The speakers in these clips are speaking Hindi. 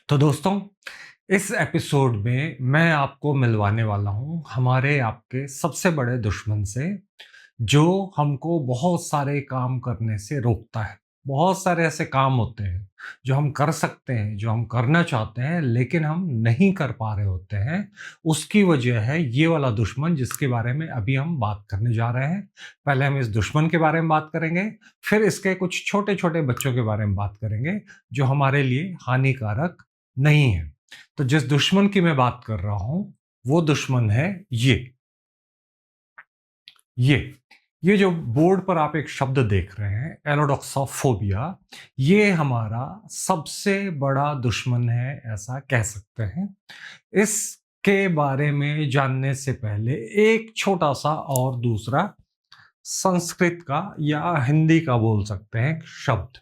तो दोस्तों, इस एपिसोड में मैं आपको मिलवाने वाला हूँ हमारे आपके सबसे बड़े दुश्मन से, जो हमको बहुत सारे काम करने से रोकता है। बहुत सारे ऐसे काम होते हैं, जो हम कर सकते हैं, जो हम करना चाहते हैं, लेकिन हम नहीं कर पा रहे होते हैं। उसकी वजह है ये वाला दुश्मन, जिसके बारे में अभी हम बात करने जा रहे हैं। पहले हम इस दुश्मन के बारे में बात करेंगे, फिर इसके कुछ छोटे-छोटे बच्चों के बारे में बात करेंगे, जो हमारे लिए हानिकारक नहीं है। तो जिस दुश्मन की मैं बात कर रहा हूं, वो दुश्मन है ये ये जो बोर्ड पर आप एक शब्द देख रहे हैं, एलोडोक्सोफोबिया, ये हमारा सबसे बड़ा दुश्मन है, ऐसा कह सकते हैं। इसके बारे में जानने से पहले एक छोटा सा और दूसरा संस्कृत का या हिंदी का बोल सकते हैं शब्द,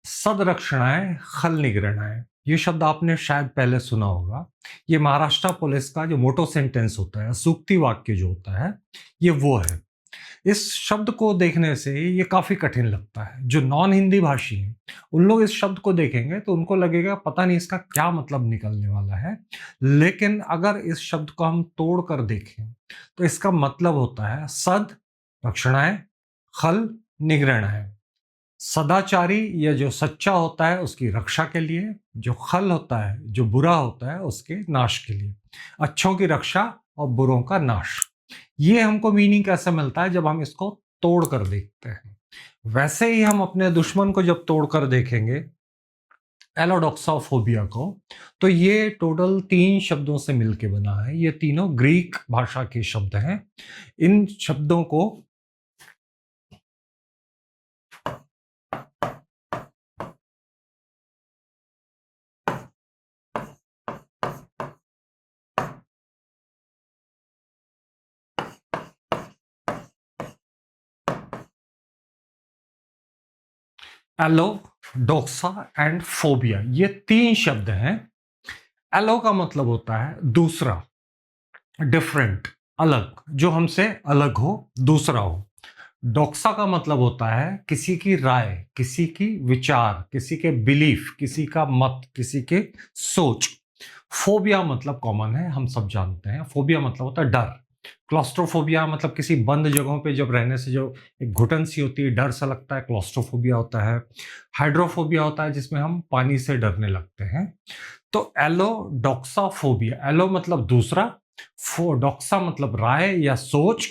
सदरक्षणाय खल निग्रहणाय। ये शब्द आपने शायद पहले सुना होगा। ये महाराष्ट्र पुलिस का जो मोटो सेंटेंस होता है, सूक्ति वाक्य जो होता है, ये वो है। इस शब्द को देखने से ये काफी कठिन लगता है। जो नॉन हिंदी भाषी हैं, उन लोग इस शब्द को देखेंगे तो उनको लगेगा पता नहीं इसका क्या मतलब निकलने वाला है। लेकिन अगर इस शब्द को हम तोड़ कर देखें, तो इसका मतलब होता है सद रक्षणाय खल निग्रहणाय। सदाचारी या जो सच्चा होता है उसकी रक्षा के लिए, जो खल होता है, जो बुरा होता है, उसके नाश के लिए। अच्छों की रक्षा और बुरों का नाश। ये हमको मीनिंग कैसे मिलता है? जब हम इसको तोड़ कर देखते हैं। वैसे ही हम अपने दुश्मन को जब तोड़ कर देखेंगे, एलोडोक्सोफोबिया को, तो ये टोटल 3 शब्दों से मिलके बना है। ये तीनों ग्रीक भाषा के शब्द हैं। इन शब्दों को एलो, डोक्सा एंड फोबिया, ये 3 शब्द हैं। एलो का मतलब होता है दूसरा, डिफरेंट, अलग, जो हमसे अलग हो, दूसरा हो। डोक्सा का मतलब होता है किसी की राय, किसी की विचार, किसी के बिलीफ, किसी का मत, किसी के सोच। फोबिया मतलब कॉमन है, हम सब जानते हैं। फोबिया मतलब होता है डर। क्लॉस्ट्रोफोबिया मतलब किसी बंद जगहों पे जब रहने से जो एक घुटन सी होती है, डर सा लगता है, क्लॉस्ट्रोफोबिया होता है। हाइड्रोफोबिया होता है जिसमें हम पानी से डरने लगते हैं। तो एलोडोक्साफोबिया, एलो मतलब दूसरा, डोक्सा मतलब राय या सोच,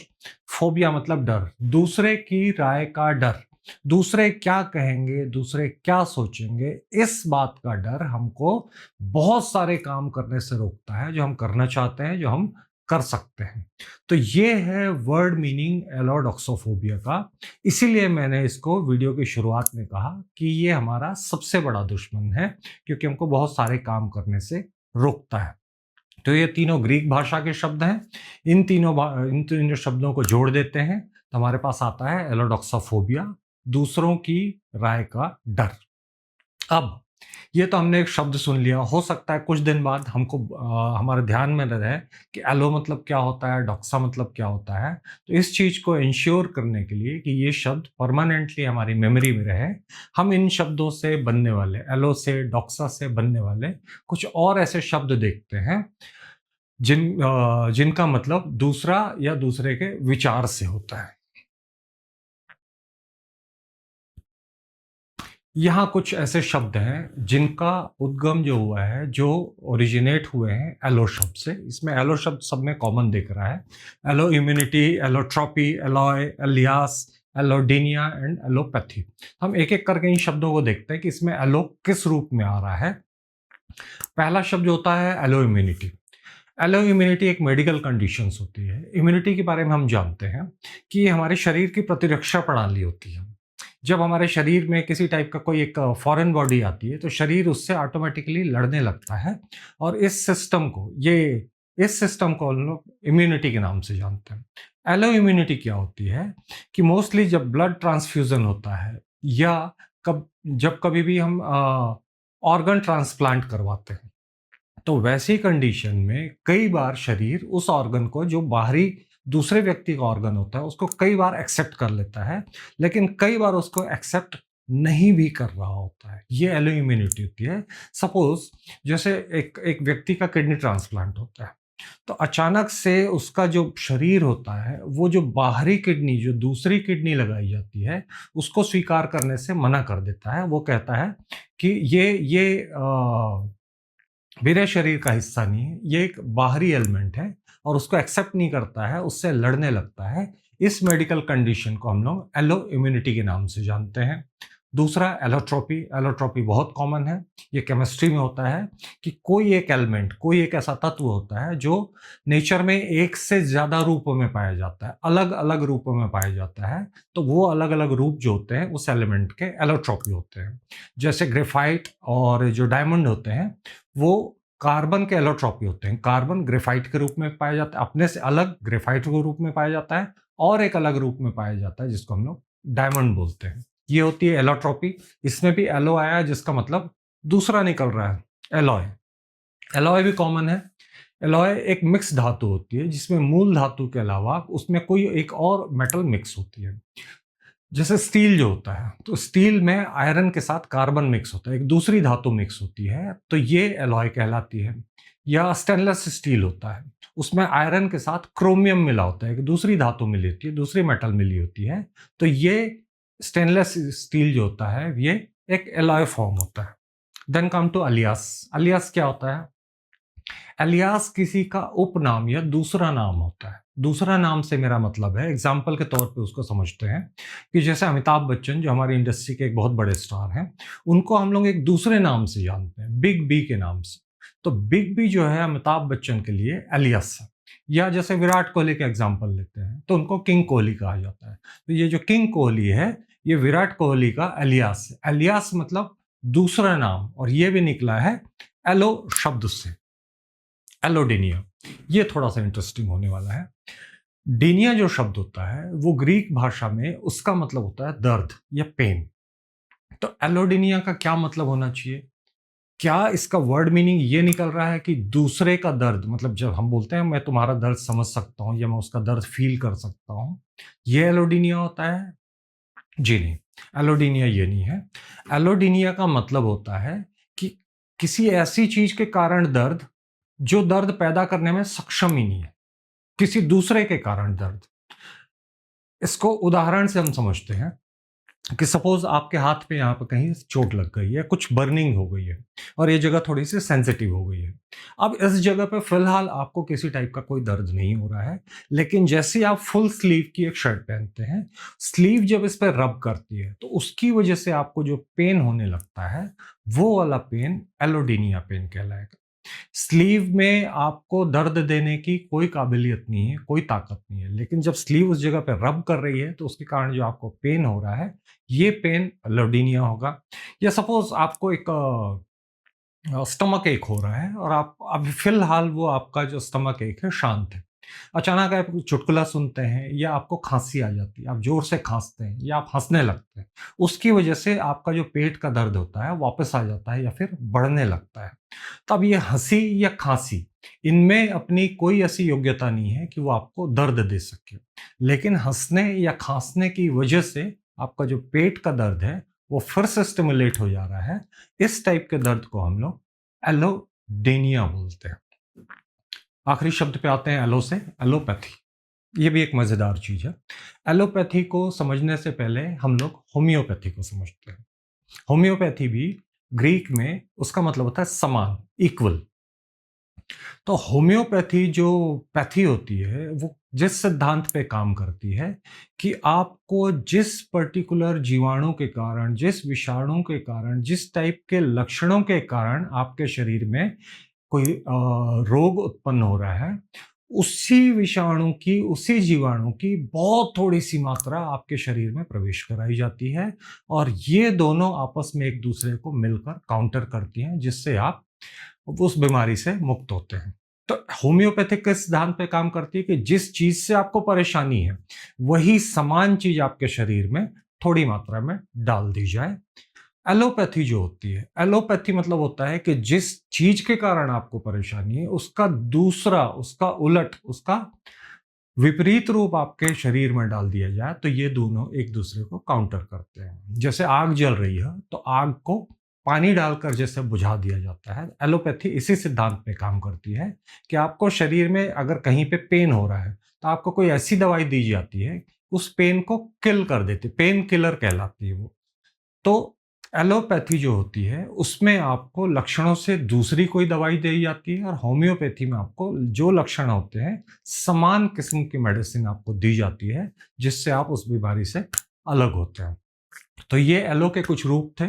फोबिया मतलब डर, दूसरे की राय का डर। दूसरे क्या कहेंगे, दूसरे क्या सोचेंगे, इस बात का डर हमको बहुत सारे काम करने से रोकता है, जो हम करना चाहते हैं, जो हम कर सकते हैं। तो ये है वर्ड मीनिंग एलोडोक्सोफोबिया का। इसीलिए मैंने इसको वीडियो की शुरुआत में कहा कि ये हमारा सबसे बड़ा दुश्मन है, क्योंकि हमको बहुत सारे काम करने से रोकता है। तो ये तीनों ग्रीक भाषा के शब्द हैं। इन तीनों शब्दों को जोड़ देते हैं तो हमारे पास आता है एलोडोक्सोफोबिया, दूसरों की राय का डर। अब ये तो हमने एक शब्द सुन लिया। हो सकता है कुछ दिन बाद हमको हमारे ध्यान में रहे कि एलो मतलब क्या होता है, डोक्सा मतलब क्या होता है। तो इस चीज को इंश्योर करने के लिए कि ये शब्द परमानेंटली हमारी मेमोरी में रहे, हम इन शब्दों से बनने वाले, एलो से, डोक्सा से बनने वाले कुछ और ऐसे शब्द देखते हैं जिनका मतलब दूसरा या दूसरे के विचार से होता है। यहाँ कुछ ऐसे शब्द हैं जिनका उद्गम जो हुआ है, जो ओरिजिनेट हुए हैं एलो शब्द से। इसमें एलो शब्द सब में कॉमन दिख रहा है। Alloimmunity, allotropy, alloy, alias, allodynia and allopathy. हम एक एक करके इन शब्दों को देखते हैं कि इसमें एलो किस रूप में आ रहा है। पहला शब्द जो होता है एलो इम्यूनिटी। एलो इम्यूनिटी एक मेडिकल कंडीशंस होती है। इम्यूनिटी के बारे में हम जानते हैं कि ये हमारे शरीर की प्रतिरक्षा प्रणाली होती है। जब हमारे शरीर में किसी टाइप का कोई एक फॉरेन बॉडी आती है, तो शरीर उससे ऑटोमेटिकली लड़ने लगता है। और इस सिस्टम को हम लोग इम्यूनिटी के नाम से जानते हैं। एलो इम्यूनिटी क्या होती है कि मोस्टली जब ब्लड ट्रांसफ्यूजन होता है, या जब कभी भी हम ऑर्गन ट्रांसप्लांट करवाते हैं, तो वैसी कंडीशन में कई बार शरीर उस ऑर्गन को, जो बाहरी दूसरे व्यक्ति का ऑर्गन होता है, उसको कई बार एक्सेप्ट कर लेता है, लेकिन कई बार उसको एक्सेप्ट नहीं भी कर रहा होता है, ये एलो इम्यूनिटी होती है। सपोज जैसे एक एक व्यक्ति का किडनी ट्रांसप्लांट होता है, तो अचानक से उसका जो शरीर होता है, वो जो बाहरी किडनी, जो दूसरी किडनी लगाई जाती है, उसको स्वीकार करने से मना कर देता है। वो कहता है कि ये मेरे शरीर का हिस्सा नहीं है, ये एक बाहरी एलिमेंट है, और उसको एक्सेप्ट नहीं करता है, उससे लड़ने लगता है। इस मेडिकल कंडीशन को हम लोग एलो इम्यूनिटी के नाम से जानते हैं। दूसरा एलोट्रोपी। एलोट्रोपी बहुत कॉमन है, ये केमिस्ट्री में होता है कि कोई एक एलिमेंट, कोई एक ऐसा तत्व होता है जो नेचर में एक से ज्यादा रूपों में पाया जाता है, अलग अलग रूपों में पाया जाता है, तो वो अलग अलग रूप जो होते हैं उस एलिमेंट के एलोट्रोपी होते हैं। जैसे ग्रेफाइट और जो डायमंड होते हैं, वो कार्बन के एलोट्रोपी होते हैं। कार्बन ग्रेफाइट के रूप में पाया जाता है, अपने से अलग ग्रेफाइट के रूप में पाया जाता है, और एक अलग रूप में पाया जाता है जिसको हम लोग डायमंड बोलते हैं। ये होती है एलोट्रोपी। इसमें भी एलो आया जिसका मतलब दूसरा निकल रहा है, एलॉय। एलॉय भी कॉमन है। एलॉय एक मिक्स धातु होती है जिसमें मूल धातु के अलावा उसमें कोई एक और मेटल मिक्स होती है। जैसे स्टील जो होता है, तो स्टील में आयरन के साथ कार्बन मिक्स होता है, एक दूसरी धातु मिक्स होती है, तो ये एलॉय कहलाती है। या स्टेनलेस स्टील होता है, उसमें आयरन के साथ क्रोमियम मिला होता है, एक दूसरी धातु मिली होती है, दूसरी मेटल मिली होती है, तो ये स्टेनलेस स्टील जो होता है ये एक एलॉय फॉर्म होता है। Then come to alias. Alias क्या होता है? अलियास किसी का उपनाम या दूसरा नाम होता है। दूसरा नाम से मेरा मतलब है, एग्जाम्पल के तौर पे उसको समझते हैं कि जैसे अमिताभ बच्चन जो हमारी इंडस्ट्री के एक बहुत बड़े स्टार हैं, उनको हम लोग एक दूसरे नाम से जानते हैं, बिग बी के नाम से। तो बिग बी जो है अमिताभ बच्चन के लिए एलियास है। या जैसे विराट कोहली का एग्जाम्पल लेते हैं तो उनको किंग कोहली कहा जाता है। तो ये जो किंग कोहली है, ये विराट कोहली का एलियास है। एलियास मतलब दूसरा नाम, और ये भी निकला है एलो शब्द से, एलोडिनिया। ये थोड़ा सा इंटरेस्टिंग होने वाला है। डीनिया जो शब्द होता है वो ग्रीक भाषा में उसका मतलब होता है दर्द या पेन। तो एलोडिनिया का क्या मतलब होना चाहिए? क्या इसका वर्ड मीनिंग ये निकल रहा है कि दूसरे का दर्द, मतलब जब हम बोलते हैं मैं तुम्हारा दर्द समझ सकता हूं या मैं उसका दर्द फील कर सकता हूं, ये एलोडिनिया होता है? जी नहीं, एलोडिनिया ये नहीं है। एलोडिनिया का मतलब होता है कि किसी ऐसी चीज के कारण दर्द जो दर्द पैदा करने में सक्षम ही नहीं है, किसी दूसरे के कारण दर्द। इसको उदाहरण से हम समझते हैं कि सपोज आपके हाथ पे यहाँ पे कहीं चोट लग गई है, कुछ बर्निंग हो गई है, और ये जगह थोड़ी सी सेंसिटिव हो गई है। अब इस जगह पे फिलहाल आपको किसी टाइप का कोई दर्द नहीं हो रहा है, लेकिन जैसे ही आप फुल स्लीव की एक शर्ट पहनते हैं, स्लीव जब इस पर रब करती है तो उसकी वजह से आपको जो पेन होने लगता है, वो वाला पेन एलोडीनिया पेन कहलाएगा। स्लीव में आपको दर्द देने की कोई काबिलियत नहीं है, कोई ताकत नहीं है, लेकिन जब स्लीव उस जगह पे रब कर रही है तो उसके कारण जो आपको पेन हो रहा है, ये पेन लोडिनिया होगा। या सपोज आपको एक स्टमक एक हो रहा है, और आप अभी फिलहाल वो आपका जो स्टमक एक है शांत है, अचानक आप चुटकुला सुनते हैं या आपको खांसी आ जाती है, आप जोर से खांसते हैं या आप हंसने लगते हैं, उसकी वजह से आपका जो पेट का दर्द होता है वापस आ जाता है या फिर बढ़ने लगता है। तब ये हंसी या खांसी, इनमें अपनी कोई ऐसी योग्यता नहीं है कि वो आपको दर्द दे सके, लेकिन हंसने या खांसने की वजह से आपका जो पेट का दर्द है वो फिर से स्टिमुलेट हो जा रहा है। इस टाइप के दर्द को हम लोग एलोडेनिया बोलते हैं। आखिरी शब्द पे आते हैं एलो से, एलोपैथी। ये भी एक मजेदार चीज है। एलोपैथी को समझने से पहले हम लोग होम्योपैथी को समझते हैं। होम्योपैथी भी ग्रीक में उसका मतलब होता है समान, इक्वल। तो होम्योपैथी जो पैथी होती है वो जिस सिद्धांत पे काम करती है कि आपको जिस पर्टिकुलर जीवाणु के कारण, जिस विषाणु के कारण, जिस टाइप के लक्षणों के कारण आपके शरीर में कोई रोग उत्पन्न हो रहा है, उसी विषाणु की, उसी जीवाणु की बहुत थोड़ी सी मात्रा आपके शरीर में प्रवेश कराई जाती है, और ये दोनों आपस में एक दूसरे को मिलकर काउंटर करती हैं, जिससे आप उस बीमारी से मुक्त होते हैं। तो होम्योपैथिक के सिद्धांत पे काम करती है कि जिस चीज से आपको परेशानी है, वही समान चीज आपके शरीर में थोड़ी मात्रा में डाल दी जाए। एलोपैथी जो होती है, एलोपैथी मतलब होता है कि जिस चीज के कारण आपको परेशानी है उसका दूसरा, उसका उलट, उसका विपरीत रूप आपके शरीर में डाल दिया जाए तो ये दोनों एक दूसरे को काउंटर करते हैं। जैसे आग जल रही है तो आग को पानी डालकर जैसे बुझा दिया जाता है, एलोपैथी इसी सिद्धांत पे काम करती है कि आपको शरीर में अगर कहीं पे पेन हो रहा है तो आपको कोई ऐसी दवाई दी जाती है, उस पेन को किल कर देती है, पेन किलर कहलाती है वो। तो एलोपैथी जो होती है उसमें आपको लक्षणों से दूसरी कोई दवाई दी जाती है, और होम्योपैथी में आपको जो लक्षण होते हैं समान किस्म की मेडिसिन आपको दी जाती है जिससे आप उस बीमारी से अलग होते हैं। तो ये एलो के कुछ रूप थे।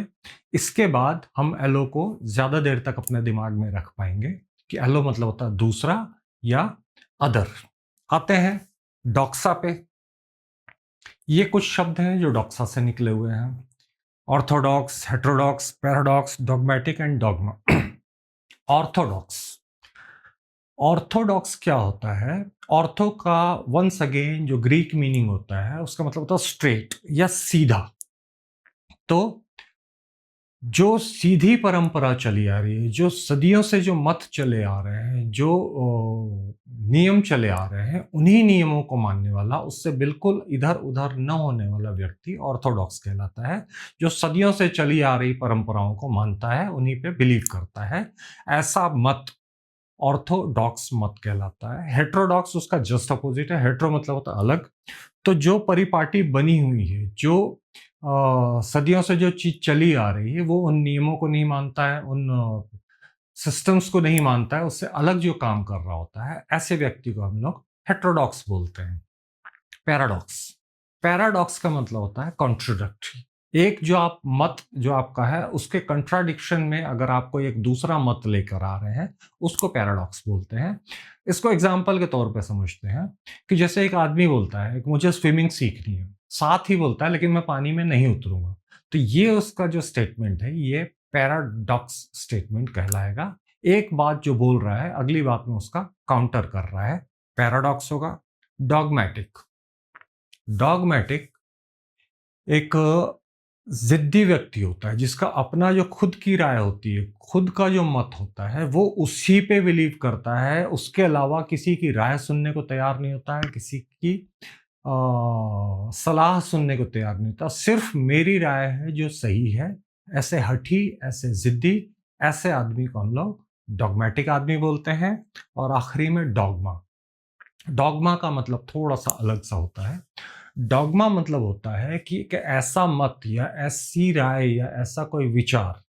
इसके बाद हम एलो को ज्यादा देर तक अपने दिमाग में रख पाएंगे कि एलो मतलब होता है दूसरा या अदर। आते हैं डॉक्सा पे। ये कुछ शब्द हैं जो डॉक्सा से निकले हुए हैं। Orthodox, heterodox, paradox, dogmatic and dogma. Orthodox, orthodox क्या होता है? ऑर्थो का वंस अगेन जो ग्रीक मीनिंग होता है उसका मतलब होता है स्ट्रेट या सीधा। तो जो सीधी परंपरा चली आ रही है, जो सदियों से जो मत चले आ रहे हैं, जो नियम चले आ रहे हैं, उन्हीं नियमों को मानने वाला, उससे बिल्कुल इधर उधर न होने वाला व्यक्ति ऑर्थोडॉक्स कहलाता है। जो सदियों से चली आ रही परंपराओं को मानता है, उन्हीं पे बिलीव करता है, ऐसा मत ऑर्थोडॉक्स मत कहलाता है। हेट्रोडॉक्स उसका जस्ट अपोजिट है। हेट्रो मतलब होता है अलग। तो जो परिपाटी बनी हुई है, जो सदियों से जो चीज चली आ रही है, वो उन नियमों को नहीं मानता है, उन सिस्टम्स को नहीं मानता है, उससे अलग जो काम कर रहा होता है, ऐसे व्यक्ति को हम लोग हेट्रोडॉक्स बोलते हैं। पैराडॉक्स, पैराडॉक्स का मतलब होता है कॉन्ट्रोडक्टरी। एक जो आप मत जो आपका है उसके कंट्राडिक्शन में अगर आपको एक दूसरा मत लेकर आ रहे हैं, उसको पैराडॉक्स बोलते हैं। इसको एग्जाम्पल के तौर पे समझते हैं कि जैसे एक आदमी बोलता है कि मुझे स्विमिंग सीखनी है, साथ ही बोलता है लेकिन मैं पानी में नहीं उतरूंगा, तो ये उसका जो स्टेटमेंट है ये पैराडॉक्स स्टेटमेंट कहलाएगा। एक बात जो बोल रहा है अगली बात में उसका काउंटर कर रहा है, पैराडॉक्स होगा। डॉगमेटिक, डॉगमेटिक एक जिद्दी व्यक्ति होता है जिसका अपना जो खुद की राय होती है, खुद का जो मत होता है, वो उसी पे बिलीव करता है, उसके अलावा किसी की राय सुनने को तैयार नहीं होता है, किसी की सलाह सुनने को तैयार नहीं होता। सिर्फ मेरी राय है जो सही है। ऐसे हठी, ऐसे जिद्दी, ऐसे आदमी को हम लोग डॉगमेटिक आदमी बोलते हैं। और आखिरी में डॉगमा। डॉगमा का मतलब थोड़ा सा अलग सा होता है। डॉगमा मतलब होता है कि एक ऐसा मत या ऐसी राय या ऐसा कोई विचार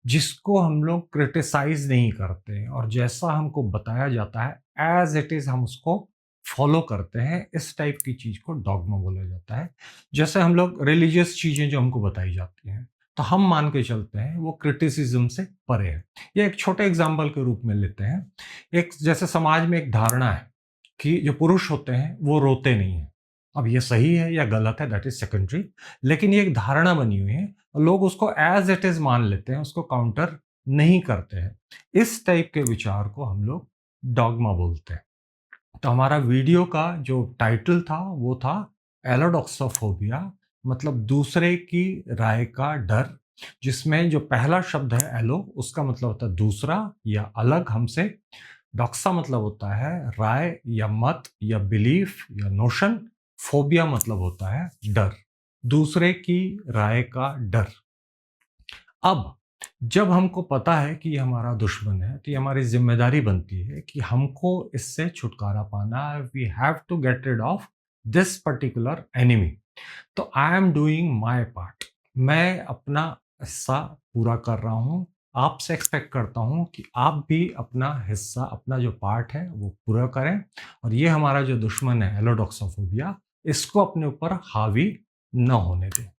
जिसको हम लोग क्रिटिसाइज नहीं करते, और जैसा हमको बताया जाता है एज इट इज हम उसको फॉलो करते हैं, इस टाइप की चीज को डॉगमा बोला जाता है। जैसे हम लोग रिलीजियस चीजें जो हमको बताई जाती हैं तो हम मान के चलते हैं वो क्रिटिसिज्म से परे है। ये एक छोटे एग्जाम्पल के रूप में लेते हैं। एक जैसे समाज में एक धारणा है कि जो पुरुष होते हैं वो रोते नहीं है। अब ये सही है या गलत है दैट इज सेकेंडरी, लेकिन ये एक धारणा बनी हुई है और लोग उसको एज इट इज मान लेते हैं, उसको काउंटर नहीं करते हैं। इस टाइप के विचार को हम लोग डॉगमा बोलते हैं। तो हमारा वीडियो का जो टाइटल था वो था एलोडॉक्सोफोबिया, मतलब दूसरे की राय का डर, जिसमें जो पहला शब्द है एलो उसका मतलब होता है दूसरा या अलग हमसे। डॉक्सा मतलब होता है राय या मत या बिलीफ या नोशन। फोबिया मतलब होता है डर, दूसरे की राय का डर। अब जब हमको पता है कि ये हमारा दुश्मन है तो ये हमारी जिम्मेदारी बनती है कि हमको इससे छुटकारा पाना है। We have to get rid of this particular enemy. तो I am doing my part, मैं अपना हिस्सा पूरा कर रहा हूँ। आपसे एक्सपेक्ट करता हूँ कि आप भी अपना हिस्सा, अपना जो पार्ट है वो पूरा करें, और ये हमारा जो दुश्मन है एलोडॉक्सोफोबिया, इसको अपने ऊपर हावी न होने दें।